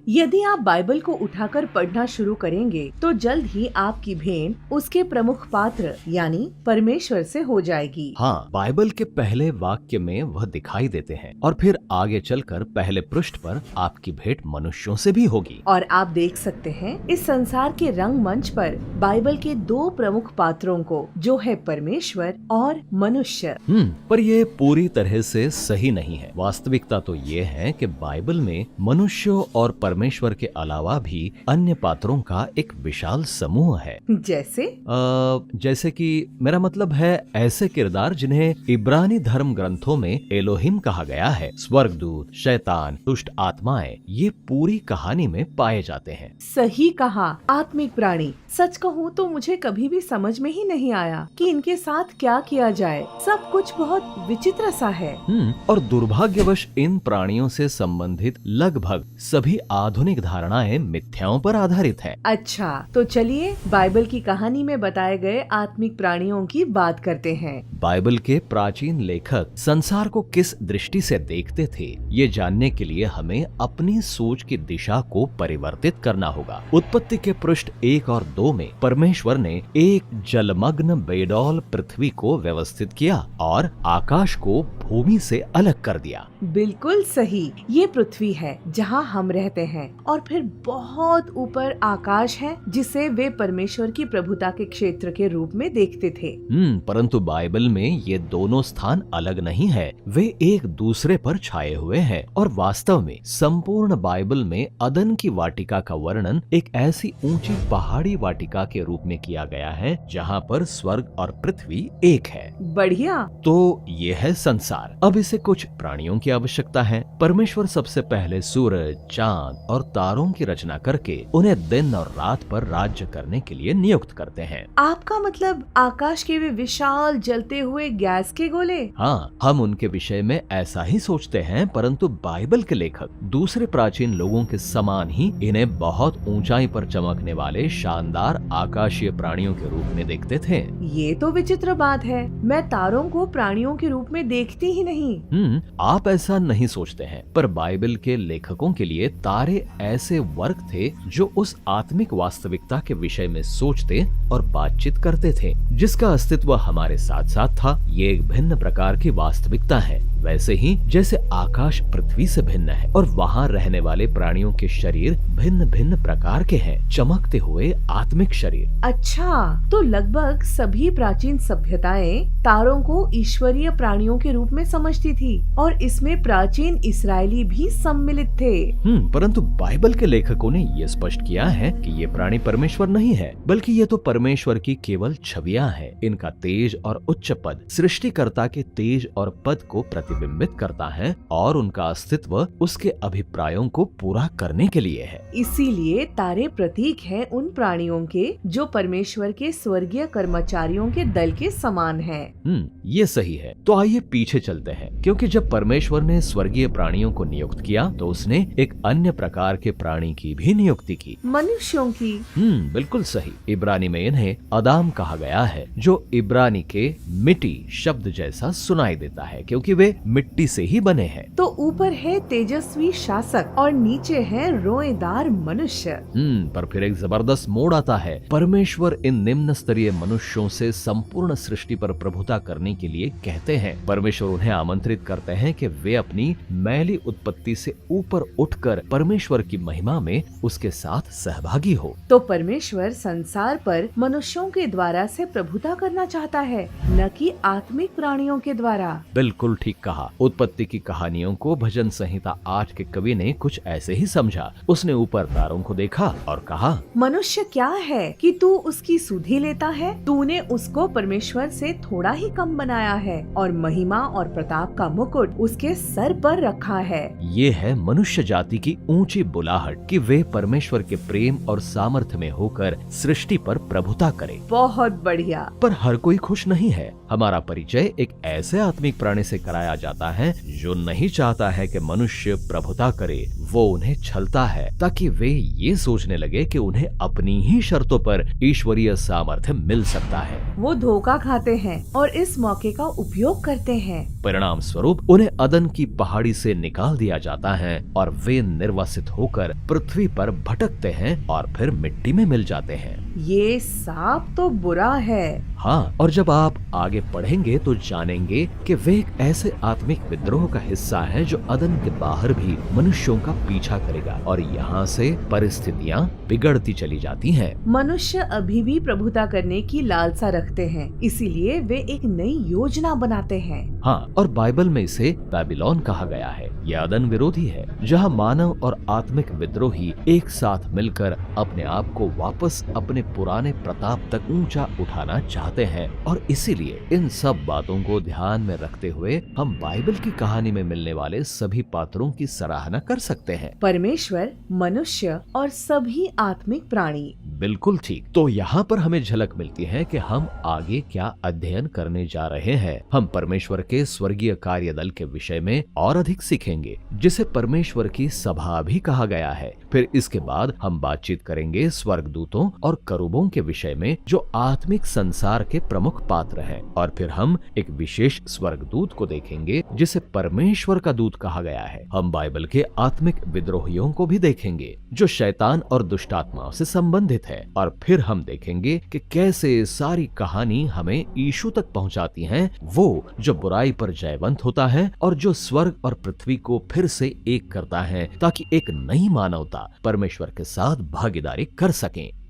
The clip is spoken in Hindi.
यदि आप बाइबल को उठाकर पढ़ना शुरू करेंगे तो जल्द ही आपकी भेंट उसके प्रमुख पात्र यानी परमेश्वर से हो जाएगी। हाँ, बाइबल के पहले वाक्य में वह दिखाई देते हैं और फिर आगे चलकर पहले पृष्ठ पर आपकी भेंट मनुष्यों से भी होगी। और आप देख सकते हैं इस संसार के रंगमंच पर बाइबल के दो प्रमुख पात्रों को, जो है परमेश्वर और मनुष्य। पर ये पूरी तरह से सही नहीं है। वास्तविकता तो ये है कि बाइबल में मनुष्यों और परमेश्वर के अलावा भी अन्य पात्रों का एक विशाल समूह है। जैसे कि मेरा मतलब है ऐसे किरदार जिन्हें इब्रानी धर्म ग्रंथों में एलोहिम कहा गया है। स्वर्गदूत, शैतान, दुष्ट आत्माएं, ये पूरी कहानी में पाए जाते हैं। सही कहा, आत्मिक प्राणी। सच कहूँ तो मुझे कभी भी समझ में ही नहीं आया कि इनके साथ क्या किया जाए। सब कुछ बहुत विचित्र सा है। और दुर्भाग्यवश इन प्राणियों से संबंधित लगभग सभी आधुनिक धारणाएं मिथ्याओं पर आधारित हैं। अच्छा, तो चलिए बाइबल की कहानी में बताए गए आत्मिक प्राणियों की बात करते हैं। बाइबल के प्राचीन लेखक संसार को किस दृष्टि से देखते थे, ये जानने के लिए हमें अपनी सोच की दिशा को परिवर्तित करना होगा। उत्पत्ति के पृष्ठ 1 और 2 में परमेश्वर ने एक जलमग्न बेडौल पृथ्वी को व्यवस्थित किया और आकाश को भूमि से अलग कर दिया। बिल्कुल सही, ये पृथ्वी है जहाँ हम रहते हैं और फिर बहुत ऊपर आकाश है जिसे वे परमेश्वर की प्रभुता के क्षेत्र के रूप में देखते थे। परंतु बाइबल में ये दोनों स्थान अलग नहीं है, वे एक दूसरे पर छाए हुए हैं। और वास्तव में संपूर्ण बाइबल में अदन की वाटिका का वर्णन एक ऐसी ऊंची पहाड़ी वाटिका के रूप में किया गया है जहाँ पर स्वर्ग और पृथ्वी एक है। बढ़िया। तो ये है संसार। अब इसे कुछ प्राणियों की आवश्यकता है। परमेश्वर सबसे पहले सूरज, चांद और तारों की रचना करके उन्हें दिन और रात पर राज्य करने के लिए नियुक्त करते हैं। आपका मतलब आकाश के वे विशाल जलते हुए गैस के गोले? हाँ, हम उनके विषय में ऐसा ही सोचते हैं, परंतु बाइबल के लेखक दूसरे प्राचीन लोगों के समान ही इन्हें बहुत ऊंचाई पर चमकने वाले शानदार आकाशीय प्राणियों के रूप में देखते थे। ये तो विचित्र बात है, मैं तारों को प्राणियों के रूप में देखती ही नहीं। आप ऐसा नहीं सोचते हैं, पर बाइबल के लेखकों के लिए तारे ऐसे वर्ग थे जो उस आत्मिक वास्तविकता के विषय में सोचते और बातचीत करते थे जिसका अस्तित्व हमारे साथ साथ था। ये एक भिन्न प्रकार की वास्तविकता है, वैसे ही जैसे आकाश पृथ्वी से भिन्न है और वहाँ रहने वाले प्राणियों के शरीर भिन्न भिन्न प्रकार के हैं, चमकते हुए आत्मिक शरीर। अच्छा, तो लगभग सभी प्राचीन सभ्यताएं तारों को ईश्वरीय प्राणियों के रूप में समझती थी और इसमें प्राचीन इस्राएली भी सम्मिलित थे। परंतु बाइबल के लेखकों ने ये स्पष्ट किया है कि ये प्राणी परमेश्वर नहीं है, बल्कि ये तो परमेश्वर की केवल छवियां हैं। इनका तेज और उच्च पद सृष्टिकर्ता के तेज और पद को प्रतिबिंबित करता है और उनका अस्तित्व उसके अभिप्रायों को पूरा करने के लिए है। इसीलिए तारे प्रतीक हैं उन प्राणियों के जो परमेश्वर के स्वर्गीय कर्मचारियों के दल के समान हैं। ये सही है। तो आइए पीछे चलते हैं, क्योंकि जब परमेश्वर ने स्वर्गीय प्राणियों को नियुक्त किया तो उसने एक अन्य प्रकार के प्राणी की भी नियुक्ति की, मनुष्यों की। बिल्कुल सही। इब्रानी में इन्हें अदाम कहा गया है, जो इब्रानी के मिट्टी शब्द जैसा सुनाई देता है क्योंकि वे मिट्टी से ही बने हैं। तो ऊपर है तेजस्वी शासक और नीचे है रोएदार मनुष्य। पर फिर एक जबरदस्त मोड़ आता है। परमेश्वर इन निम्न स्तरीय मनुष्यों से संपूर्ण सृष्टि पर प्रभुता करने के लिए कहते हैं। परमेश्वर उन्हें आमंत्रित करते हैं कि वे अपनी मैली उत्पत्ति से ऊपर उठकर परमेश्वर की महिमा में उसके साथ सहभागी हो। तो परमेश्वर संसार पर मनुष्यों के द्वारा से प्रभुता करना चाहता है, न कि आत्मिक प्राणियों के द्वारा। बिल्कुल ठीक कहा। उत्पत्ति की कहानियों को भजन संहिता 8 के कवि ने कुछ ऐसे ही समझा। उसने ऊपर तारों को देखा और कहा, मनुष्य क्या है कि तू उसकी सुधि लेता है? तूने उसको परमेश्वर से थोड़ा ही कम बनाया है और महिमा और प्रताप का मुकुट उसके सर पर रखा है। ये है मनुष्य जाति की ऊंची बुलाहट कि वे परमेश्वर के प्रेम और सामर्थ्य में होकर सृष्टि पर प्रभुता करें। बहुत बढ़िया। पर हर कोई खुश नहीं है। हमारा परिचय एक ऐसे आत्मिक प्राणी से कराया जाता है जो नहीं चाहता है कि मनुष्य प्रभुता करे। वो उन्हें छलता है ताकि वे ये सोचने लगे कि उन्हें अपनी ही शर्तों पर ईश्वरीय सामर्थ्य मिल सकता है। वो धोखा खाते हैं और इस मौके का उपयोग करते हैं। परिणाम स्वरूप उन्हें अदन की पहाड़ी से निकाल दिया जाता है और वे निर्वासित विकसित होकर पृथ्वी पर भटकते हैं और फिर मिट्टी में मिल जाते हैं। ये सांप तो बुरा है। हाँ, और जब आप आगे पढ़ेंगे तो जानेंगे कि वे एक ऐसे आत्मिक विद्रोह का हिस्सा है जो अदन के बाहर भी मनुष्यों का पीछा करेगा और यहाँ से परिस्थितियाँ बिगड़ती चली जाती हैं। मनुष्य अभी भी प्रभुता करने की लालसा रखते हैं, इसीलिए वे एक नई योजना बनाते हैं। हाँ, और बाइबल में इसे बेबीलोन कहा गया है। यह अदन विरोधी है, जहाँ मानव और आत्मिक विद्रोही एक साथ मिलकर अपने आप को वापस अपने पुराने प्रताप तक ऊंचा उठाना चाहते हैं। और इसीलिए इन सब बातों को ध्यान में रखते हुए हम बाइबल की कहानी में मिलने वाले सभी पात्रों की सराहना कर सकते हैं। परमेश्वर, मनुष्य और सभी आत्मिक प्राणी। बिल्कुल ठीक। तो यहाँ पर हमें झलक मिलती है कि हम आगे क्या अध्ययन करने जा रहे हैं। हम परमेश्वर के स्वर्गीय कार्यदल के विषय में और अधिक सीखेंगे, जिसे परमेश्वर की सभा भी कहा गया है। फिर इसके बाद हम बातचीत करेंगे स्वर्गदूतों और करूबों के विषय में, जो आत्मिक संसार के प्रमुख पात्र हैं। और फिर हम एक विशेष स्वर्गदूत को देखेंगे जिसे परमेश्वर का दूत कहा गया है। हम बाइबल के आत्मिक विद्रोहियों को भी देखेंगे जो शैतान और दुष्टात्माओं से संबंधित है। और फिर हम देखेंगे कि कैसे सारी कहानी हमें यीशु तक पहुंचाती है, वो जो बुराई पर जयवंत होता है और जो स्वर्ग और पृथ्वी को फिर से एक करता है ताकि एक नई मानवता परमेश्वर के साथ भागीदारी कर सके।